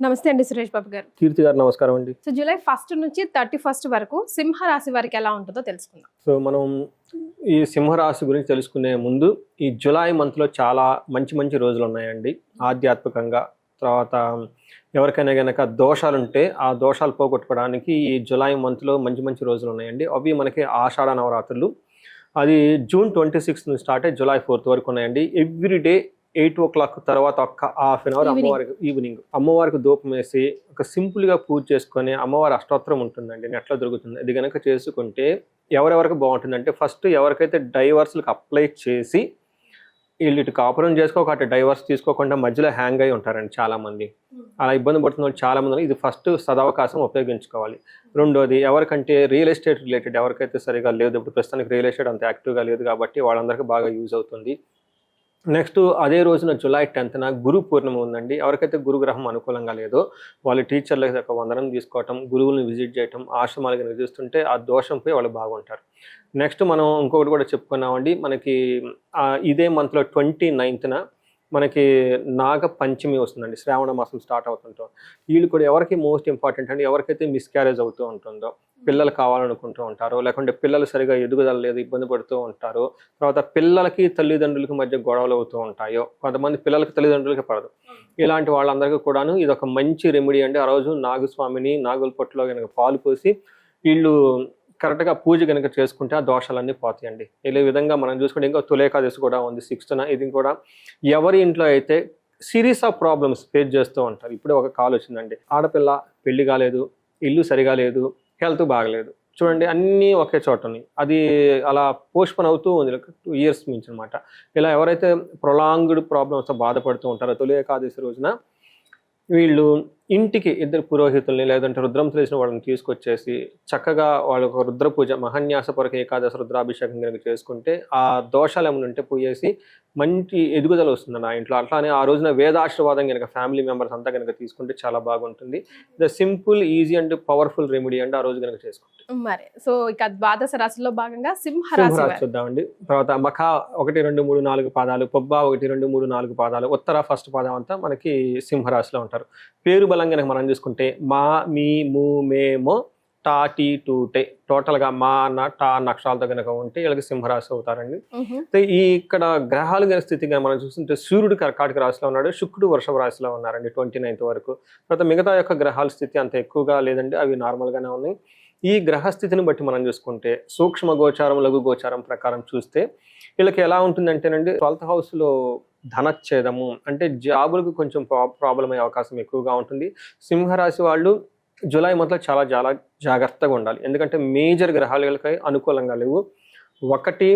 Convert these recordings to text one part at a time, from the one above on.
నమస్తే అండి సురేష్ బాబు గారు. కీర్తి గారు నమస్కారం అండి. సో జూలై 1 నుంచి 31 వరకు సింహ రాశి వారికి ఎలా ఉంటుందో తెలుసుకుందాం. సో మనం ఈ సింహరాశి గురించి తెలుసుకునే ముందు ఈ జూలై మంత్లో చాలా మంచి మంచి రోజులు ఉన్నాయండి. ఆధ్యాత్మికంగా తర్వాత ఎవరికైనా కనుక దోషాలు ఉంటే ఆ దోషాలు పోగొట్టుకోవడానికి ఈ జూలై మంత్లో మంచి మంచి రోజులు ఉన్నాయండి. అవి మనకి ఆషాఢ నవరాత్రులు, అది జూన్ 26 నుంచి స్టార్ట్ అయ్యి జూలై 4 వరకు ఉన్నాయండి. ఎవ్రీడే 8 o'clock తర్వాత ఒక్క హాఫ్ అన్ అవర్ ఈవినింగ్ అమ్మవారికి ధూపం వేసి ఒక సింపుల్గా పూజ చేసుకొని అమ్మవారి అష్టోత్తరం ఉంటుందండి, నెట్లో దొరుకుతుంది. ఇది కనుక చేసుకుంటే ఎవరెవరికి బాగుంటుందంటే, ఫస్ట్ ఎవరికైతే డైవర్స్లకు అప్లై చేసి వీళ్ళు ఇటు కాపురం చేసుకోక అటు డైవర్స్ తీసుకోకుండా మధ్యలో హ్యాంగ్ అయి ఉంటారండి చాలామంది. అలా ఇబ్బంది పడుతున్న వాళ్ళు చాలామంది. ఇది ఫస్ట్ సదవకాశం ఉపయోగించుకోవాలి. రెండోది, ఎవరికంటే రియల్ ఎస్టేట్ రిలేటెడ్ ఎవరికైతే సరిగా లేదు, ఇప్పుడు ప్రస్తుతానికి రియల్ ఎస్టేట్ అంత యాక్టివ్గా లేదు కాబట్టి వాళ్ళందరికీ బాగా యూజ్ అవుతుంది. నెక్స్ట్ అదే రోజున జూలై 10న గురు పూర్ణిమ ఉందండి. ఎవరికైతే గురుగ్రహం అనుకూలంగా లేదో వాళ్ళు టీచర్లకి ఒక వందనం తీసుకోవటం, గురువులను విజిట్ చేయటం, ఆశ్రమాలకు విజిస్తుంటే ఆ దోషం పోయి వాళ్ళు బాగుంటారు. నెక్స్ట్ మనం ఇంకొకటి కూడా చెప్పుకున్నామండి, మనకి ఇదే మంత్లో 29న మనకి నాగ పంచమి వస్తుందండి. శ్రావణ మాసం స్టార్ట్ అవుతుంటాం. వీళ్ళు కూడా ఎవరికి మోస్ట్ ఇంపార్టెంట్ అండి, ఎవరికైతే మిస్క్యారేజ్ అవుతూ ఉంటుందో, పిల్లలు కావాలనుకుంటూ ఉంటారో, లేకుంటే పిల్లలు సరిగా ఎదుగుదల లేదు ఇబ్బంది పడుతూ ఉంటారో, తర్వాత పిల్లలకి తల్లిదండ్రులకి మధ్య గొడవలు అవుతూ ఉంటాయో, కొంతమంది పిల్లలకి తల్లిదండ్రులకి పడదు. ఇలాంటి వాళ్ళందరికీ కూడాను ఇది ఒక మంచి రెమెడీ అండి. ఆ రోజు నాగస్వామిని నాగుల పొట్టులో కనుక పాలు పోసి వీళ్ళు కరెక్ట్గా పూజ కనుక చేసుకుంటే ఆ దోషాలన్నీ పోతాయండి. ఇదే విధంగా మనం చూసుకుంటే ఇంకా తులేకాదశి కూడా ఉంది 6న. ఇది కూడా ఎవరి ఇంట్లో అయితే సిరీస్ ఆఫ్ ప్రాబ్లమ్స్ ఫేస్ చేస్తూ ఉంటారు. ఇప్పుడే ఒక కాల్ వచ్చిందండి, ఆడపిల్ల పెళ్లి కాలేదు, ఇల్లు సరిగా లేదు, హెల్త్ బాగలేదు, చూడండి అన్నీ ఒకే చోట ఉన్నాయి. అది అలా పోస్ట్పోన్ అవుతూ ఉంది 2 years నుంచి అనమాట. ఇలా ఎవరైతే ప్రొలాంగ్డ్ ప్రాబ్లమ్స్తో బాధపడుతూ ఉంటారో తొలి ఏకాదశి రోజున వీళ్ళు ఇంటికి 2 పురోహితుల్ని లేదంటే రుద్రం తెలిసిన వాళ్ళని తీసుకొచ్చేసి చక్కగా వాళ్ళకు రుద్ర పూజ, మహాన్యాసపరక ఏకాదశి రుద్రాభిషేకం కనుక చేసుకుంటే ఆ దోషాలు ఏమైనా ఉంటే పోయేసి మంచి ఎదుగుదల వస్తుంది ఆ ఇంట్లో. అట్లానే ఆ రోజున వేదాశీర్వాదం కనుక ఫ్యామిలీ మెంబర్స్ అంతా కనుక తీసుకుంటే చాలా బాగుంటుంది. The simple, easy and powerful remedy అండి ఆ రోజు కనుక చేసుకుంటే. మరి సో ఇక ద్వాదశ రాశిలో భాగంగా సింహరాశి చూద్దామండి. తర్వాత మఖ 1, 2, 3, 4 పాదాలు, పొబ్బ 1, 2, 3, 4 పాదాలు, ఉత్తర ఫస్ట్ పాదం అంతా మనకి సింహరాశిలో ఉంటారు. పేరు బలం కనుక మనం చూసుకుంటే మా, మీ, ము, మే, మో, టా, టీ, టూ, టే, టోటల్గా మా, నా, టా నక్షరాలతో కనుక ఉంటే వీళ్ళకి సింహరాశి అవుతారండి. ఈ ఇక్కడ గ్రహాలు కనుక స్థితి కనుక మనం చూస్తుంటే సూర్యుడు కర్కాటక రాశిలో ఉన్నాడు, శుక్రుడు వృషభ రాశిలో ఉన్నారండి 29th వరకు. తర్వాత మిగతా యొక్క గ్రహాల స్థితి అంత ఎక్కువగా లేదండి, అవి నార్మల్గానే ఉన్నాయి. ఈ గ్రహస్థితిని బట్టి మనం చూసుకుంటే సూక్ష్మ గోచారం, లఘు గోచారం ప్రకారం చూస్తే వీళ్ళకి ఎలా ఉంటుందంటేనండి, 12th హౌస్లో ధనచ్ఛేదము అంటే జాబులకు కొంచెం ప్రాబ్లం అయ్యే అవకాశం ఎక్కువగా ఉంటుంది. సింహరాశి వాళ్ళు జూలై మంత్లో చాలా చాలా జాగ్రత్తగా ఉండాలి. ఎందుకంటే మేజర్ గ్రహాలు వీళ్ళకి అనుకూలంగా లేవు. ఒకటి,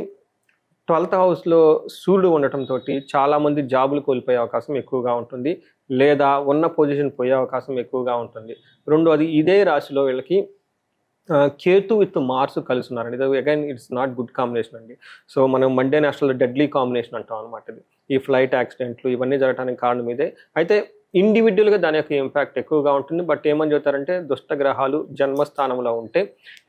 12th హౌస్లో సూర్యుడు ఉండటంతో చాలామంది జాబులు కోల్పోయే అవకాశం ఎక్కువగా ఉంటుంది, లేదా ఉన్న పొజిషన్ పోయే అవకాశం ఎక్కువగా ఉంటుంది. రెండోది, ఇదే రాశిలో వీళ్ళకి కేతు విత్ మార్స్ కలిసి ఉన్నారండి. ఇది again it's not good combination అండి. సో మనం మండే నేషనల్ డెడ్లీ కాంబినేషన్ అంటాం అనమాట. ఇది ఈ ఫ్లైట్ యాక్సిడెంట్లు ఇవన్నీ జరగడానికి కారణం ఇదే. అయితే ఇండివిజువల్గా దాని యొక్క ఇంపాక్ట్ ఎక్కువగా ఉంటుంది. బట్ ఏమని చెప్తారంటే, దుష్ట గ్రహాలు జన్మస్థానంలో ఉంటే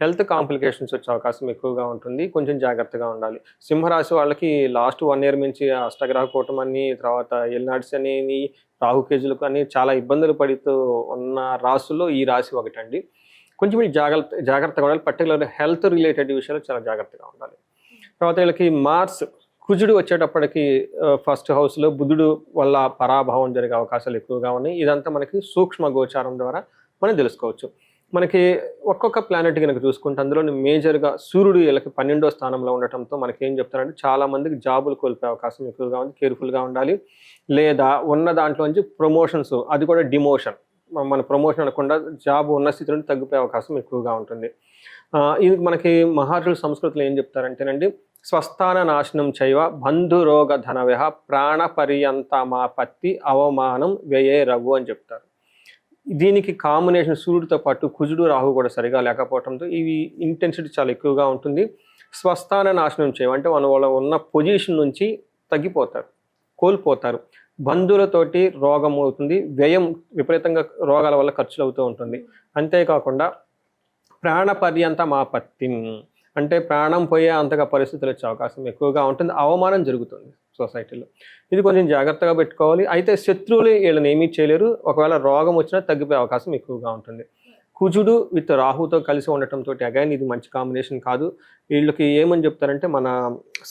హెల్త్ కాంప్లికేషన్స్ వచ్చే అవకాశం ఎక్కువగా ఉంటుంది, కొంచెం జాగ్రత్తగా ఉండాలి. సింహరాశి వాళ్ళకి లాస్ట్ 1 year నుంచి అష్టగ్రహ కూటమని, తర్వాత ఎల్నాడ్స్ అని, రాహుకేజులకు అని చాలా ఇబ్బందులు పడుతూ ఉన్న రాశుల్లో ఈ రాశి ఒకటండి. కొంచెం జాగ్రత్తగా ఉండాలి. పర్టికులర్ హెల్త్ రిలేటెడ్ విషయాలు చాలా జాగ్రత్తగా ఉండాలి. తర్వాత వీళ్ళకి మార్స్, కుజుడు వచ్చేటప్పటికి ఫస్ట్ హౌస్లో, బుధుడు వల్ల పరాభావం జరిగే అవకాశాలు ఎక్కువగా ఉన్నాయి. ఇదంతా మనకి సూక్ష్మ గోచారం ద్వారా మనం తెలుసుకోవచ్చు. మనకి ఒక్కొక్క ప్లానెట్ కనుక చూసుకుంటే అందులో మేజర్గా సూర్యుడు వీళ్ళకి 12వ స్థానంలో ఉండటంతో మనకి ఏం చెప్తారంటే, చాలా మందికి జాబులు కోల్పోయే అవకాశం ఎక్కువగా ఉంది, కేర్ఫుల్గా ఉండాలి. లేదా ఉన్న దాంట్లోంచి ప్రమోషన్స్, అది కూడా డిమోషన్, మన ప్రమోషన్ అనకుండా జాబ్ ఉన్న స్థితి నుండి తగ్గిపోయే అవకాశం ఎక్కువగా ఉంటుంది. ఇది మనకి మహర్షుల సంస్కృతిలో ఏం చెప్తారంటేనండి, స్వస్థాన నాశనం చైవ బంధురోగ ధనవ్యహ ప్రాణ పర్యంతమాపత్తి అవమానం వ్యయే రఘు అని చెప్తారు. దీనికి కాంబినేషన్ సూర్యుడితో పాటు కుజుడు, రాహు కూడా సరిగా లేకపోవడంతో ఇవి ఇంటెన్సిటీ చాలా ఎక్కువగా ఉంటుంది. స్వస్థాన నాశనం చైవ అంటే వాళ్ళ ఉన్న పొజిషన్ నుంచి తగ్గిపోతారు, కోల్పోతారు. బంధువులతోటి రోగం అవుతుంది, వ్యయం విపరీతంగా రోగాల వల్ల ఖర్చులు అవుతూ ఉంటుంది. అంతేకాకుండా ప్రాణ పర్యంతం ఆపత్తి అంటే ప్రాణం పోయే అంతగా పరిస్థితులు వచ్చే అవకాశం ఎక్కువగా ఉంటుంది, అవమానం జరుగుతుంది సొసైటీలో. ఇది కొంచెం జాగ్రత్తగా పెట్టుకోవాలి. అయితే శత్రువులు వీళ్ళని ఏమీ చేయలేరు, ఒకవేళ రోగం వచ్చినా తగ్గిపోయే అవకాశం ఎక్కువగా ఉంటుంది. కుజుడు విత్ రాహుతో కలిసి ఉండటంతో అగైన్ ఇది మంచి కాంబినేషన్ కాదు. వీళ్ళకి ఏమని చెప్తారంటే, మన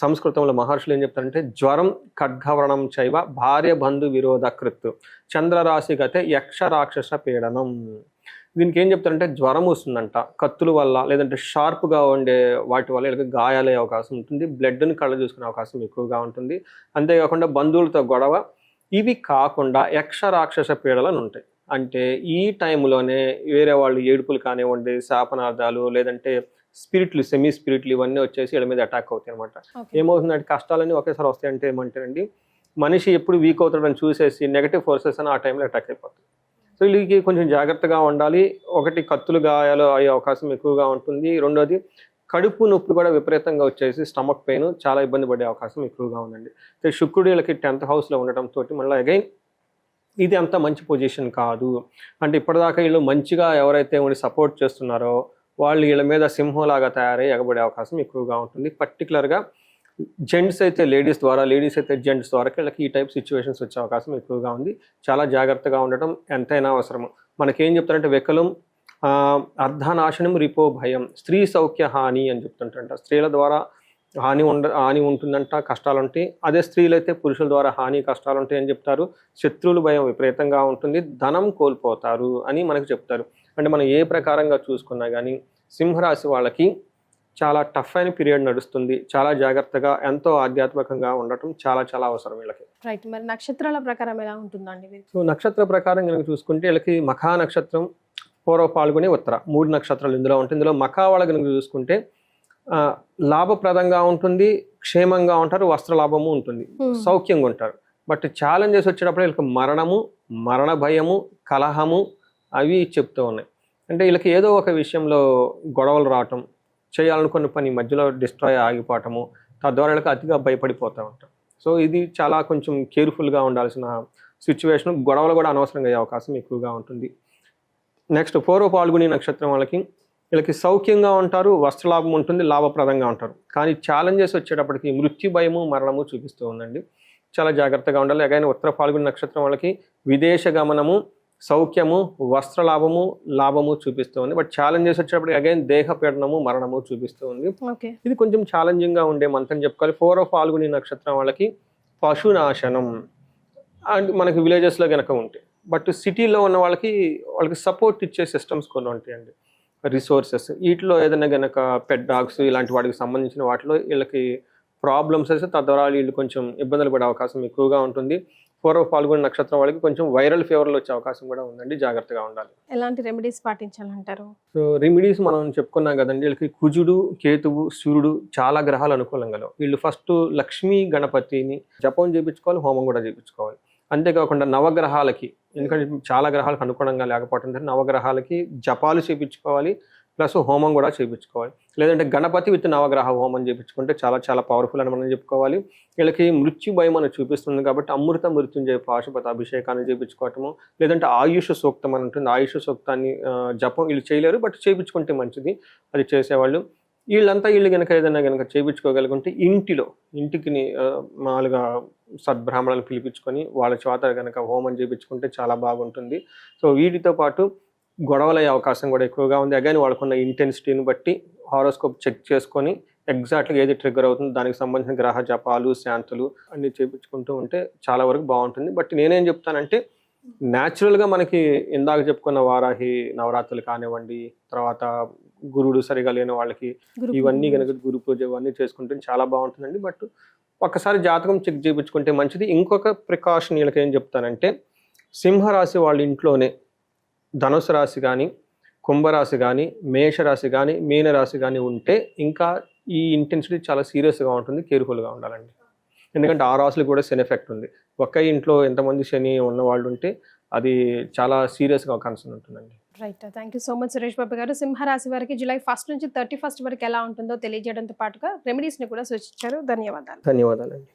సంస్కృతంలో మహర్షులు ఏం చెప్తారంటే, జ్వరం ఖడ్గవ్రణం చైవ భార్య బంధు విరోధ కృత్ చంద్రరాశి గతే యక్ష రాక్షస పీడనం. దీనికి ఏం చెప్తారంటే, జ్వరం వస్తుందంట కత్తుల వల్ల, లేదంటే షార్ప్గా ఉండే వాటి వల్ల వీళ్ళకి గాయాలయ్యే అవకాశం ఉంటుంది, బ్లడ్ని కళ్ళ చూసుకునే అవకాశం ఎక్కువగా ఉంటుంది. అంతేకాకుండా బంధువులతో గొడవ. ఇవి కాకుండా యక్ష రాక్షస పీడలను ఉంటాయి. అంటే ఈ టైంలోనే వేరే వాళ్ళు ఏడుపులు కానివ్వండి, శాపనార్థాలు, లేదంటే స్పిరిట్లు, సెమీ స్పిరిట్లు ఇవన్నీ వచ్చేసి వీళ్ళ మీద అటాక్ అవుతాయి అనమాట. ఏమవుతుందంటే, కష్టాలన్నీ ఒకేసారి వస్తాయంటే ఏమంటారండి, మనిషి ఎప్పుడు వీక్ అవుతాడని చూసేసి నెగటివ్ ఫోర్సెస్ అని ఆ టైంలో అటాక్ అయిపోతుంది. సో వీళ్ళకి కొంచెం జాగ్రత్తగా ఉండాలి. ఒకటి, కత్తులు గాయాలు అయ్యే అవకాశం ఎక్కువగా ఉంటుంది. రెండోది, కడుపు నొప్పి కూడా విపరీతంగా వచ్చేసి స్టమక్ పెయిన్, చాలా ఇబ్బంది పడే అవకాశం ఎక్కువగా ఉందండి. సో శుక్రుడు వీళ్ళకి 10th హౌస్లో ఉండటంతో మళ్ళీ అగైన్ ఇది అంత మంచి పొజిషన్ కాదు. అంటే ఇప్పటిదాకా వీళ్ళు మంచిగా ఎవరైతే ఉండి సపోర్ట్ చేస్తున్నారో వాళ్ళు వీళ్ళ మీద సింహంలాగా తయారై ఎగబడే అవకాశం ఎక్కువగా ఉంటుంది. పర్టికులర్గా జెంట్స్ అయితే లేడీస్ ద్వారా, లేడీస్ అయితే జెంట్స్ ద్వారా వీళ్ళకి ఈ టైప్ సిచ్యువేషన్స్ వచ్చే అవకాశం ఎక్కువగా ఉంది. చాలా జాగ్రత్తగా ఉండటం ఎంతైనా అవసరము. మనకేం చెప్తారంటే, వెకలం అర్ధనాశనం రిపో భయం, స్త్రీ సౌఖ్య హాని అని చెప్తుంటారంట. స్త్రీల ద్వారా హాని ఉంటుందంట, కష్టాలు ఉంటాయి. అదే స్త్రీలు అయితే పురుషుల ద్వారా హాని, కష్టాలు ఉంటాయి అని చెప్తారు. శత్రువుల భయం విపరీతంగా ఉంటుంది, ధనం కోల్పోతారు అని మనకు చెప్తారు. అంటే మనం ఏ ప్రకారంగా చూసుకున్నా కానీ సింహరాశి వాళ్ళకి చాలా టఫ్ అయిన పీరియడ్ నడుస్తుంది. చాలా జాగ్రత్తగా, ఎంతో ఆధ్యాత్మికంగా ఉండటం చాలా చాలా అవసరం వీళ్ళకి. రైట్. మరి నక్షత్రాల ప్రకారం ఎలా ఉంటుందండి? సో నక్షత్ర ప్రకారం కనుక చూసుకుంటే వీళ్ళకి మఖా నక్షత్రం, పూర్వ పాల్గొని, ఉత్తర 3 నక్షత్రాలు ఇందులో ఉంటాయి. ఇందులో మఖా వాళ్ళ కనుక చూసుకుంటే లాభప్రదంగా ఉంటుంది, క్షేమంగా ఉంటారు, వస్త్ర లాభము ఉంటుంది, సౌఖ్యంగా ఉంటారు. బట్ ఛాలెంజెస్ వచ్చేటప్పుడు వీళ్ళకి మరణము, మరణ భయము, కలహము అవి చెప్తూ ఉన్నాయి. అంటే వీళ్ళకి ఏదో ఒక విషయంలో గొడవలు రావటం, చేయాలనుకున్న పని మధ్యలో డిస్ట్రాయ్ ఆగిపోవటము, తద్వారా వీళ్ళకి అతిగా భయపడిపోతూ ఉంటాం. సో ఇది చాలా కొంచెం కేర్ఫుల్గా ఉండాల్సిన సిచ్యువేషన్. గొడవలు కూడా అనవసరంగా అయ్యే అవకాశం ఎక్కువగా ఉంటుంది. నెక్స్ట్, పూర్వ పాల్గొని నక్షత్రం వాళ్ళకి వీళ్ళకి సౌఖ్యంగా ఉంటారు, వస్త్రలాభం ఉంటుంది, లాభప్రదంగా ఉంటారు. కానీ ఛాలెంజెస్ వచ్చేటప్పటికి మృత్యు భయము, మరణము చూపిస్తూ ఉందండి. చాలా జాగ్రత్తగా ఉండాలి. అగైన్ ఉత్తర పాల్గొని నక్షత్రం వాళ్ళకి విదేశ గమనము, సౌఖ్యము, వస్త్రలాభము, లాభము చూపిస్తూ ఉంది. బట్ ఛాలెంజెస్ వచ్చేటప్పటికి అగైన్ దేహ పీడనము, మరణము చూపిస్తూ ఉంది. ఇది కొంచెం ఛాలెంజింగ్గా ఉండే మంత్రం చెప్పుకోవాలి. పూర్వ పాల్గొని నక్షత్రం వాళ్ళకి పశునాశనం అండ్ మనకి విలేజెస్లో కనుక ఉంటాయి. బట్ సిటీలో ఉన్న వాళ్ళకి సపోర్ట్ ఇచ్చే సిస్టమ్స్ కొన్ని ఉంటాయండి, రిసోర్సెస్. వీటిలో ఏదైనా కనుక పెట్ డాగ్స్ ఇలాంటి వాటికి సంబంధించిన వాటిలో వీళ్ళకి ప్రాబ్లమ్స్ వస్తే తద్వారా వీళ్ళు కొంచెం ఇబ్బందులు పడే అవకాశం ఎక్కువగా ఉంటుంది. పూర్వ పాల్గొని నక్షత్రం వాళ్ళకి కొంచెం వైరల్ ఫీవర్లు వచ్చే అవకాశం కూడా ఉందండి, జాగ్రత్తగా ఉండాలి. ఎలాంటి రెమెడీస్ పాటించాలంటారు? సో రెమెడీస్ మనం చెప్పుకున్నాం కదండి. వీళ్ళకి కుజుడు, కేతువు, సూర్యుడు చాలా గ్రహాలు అనుకూలంగా లేవు. వీళ్ళు ఫస్ట్ లక్ష్మీ గణపతిని జపం చేయించుకోవాలి, హోమం కూడా చేయించుకోవాలి. అంతేకాకుండా నవగ్రహాలకి, ఎందుకంటే చాలా గ్రహాలకు అనుగుణంగా లేకపోవటం నవగ్రహాలకి జపాలు చేయించుకోవాలి, ప్లస్ హోమం కూడా చేయించుకోవాలి. లేదంటే గణపతి విత్ నవగ్రహ హోమం చేయించుకుంటే చాలా చాలా పవర్ఫుల్ అని మనం చెప్పుకోవాలి. వీళ్ళకి మృత్యు భయం అని చూపిస్తుంది కాబట్టి అమృత మృత్యుంజయ పాశుపత అభిషేకాన్ని చేయించుకోవటము, లేదంటే ఆయుష్ సూక్తం అని ఉంటుంది. ఆయుష్ సూక్తాన్ని జపం వీళ్ళు చేయలేరు, బట్ చేయించుకుంటే మంచిది, అది చేసేవాళ్ళు. వీళ్ళు కనుక ఏదైనా కనుక చేయించుకోగలుగుంటే ఇంటికి మామూలుగా సద్బ్రాహ్మణులను పిలిపించుకొని వాళ్ళ చేత కనుక హోమం చేయించుకుంటే చాలా బాగుంటుంది. సో వీటితో పాటు గొడవలయ్యే అవకాశం కూడా ఎక్కువగా ఉంది. అగైన్ వాళ్ళకున్న ఇంటెన్సిటీని బట్టి హారోస్కోప్ చెక్ చేసుకొని ఎగ్జాక్ట్గా ఏది ట్రిగ్గర్ అవుతుందో దానికి సంబంధించిన గ్రహ జపాలు, శాంతులు అన్నీ చేయించుకుంటూ ఉంటే చాలా వరకు బాగుంటుంది. బట్ నేనేం చెప్తానంటే, న్యాచురల్గా మనకి ఇందాక చెప్పుకున్న వారాహి నవరాత్రులు కానివ్వండి, తర్వాత గురుడు సరిగా లేని వాళ్ళకి ఇవన్నీ కనుక గురు పూజ ఇవన్నీ చేసుకుంటే చాలా బాగుంటుందండి. బట్ ఒక్కసారి జాతకం చెక్ చేయించుకుంటే మంచిది. ఇంకొక ప్రికాషన్ వీళ్ళకి ఏం చెప్తానంటే, సింహరాశి వాళ్ళ ఇంట్లోనే ధనుసు రాశి కానీ, కుంభరాశి కానీ, మేషరాశి కానీ, మీనరాశి కానీ ఉంటే ఇంకా ఈ ఇంటెన్సిటీ చాలా సీరియస్గా ఉంటుంది, కేర్ఫుల్గా ఉండాలండి. ఎందుకంటే ఆ రాశులు కూడా శని ఎఫెక్ట్ ఉంది. ఒక్క ఇంట్లో ఎంతమంది శని ఉన్న వాళ్ళు ఉంటే అది చాలా సీరియస్గా కన్సర్న్ ఉంటుందండి. Right. Thank you so much Suresh Babu గారు. సింహరాశి వారికి జూలై 1 నుంచి 31 వరకు ఎలా ఉంటుందో తెలియజేయడంతో పాటుగా రెమెడీస్ని కూడా సూచించారు. ధన్యవాదాలు. ధన్యవాదాలండి.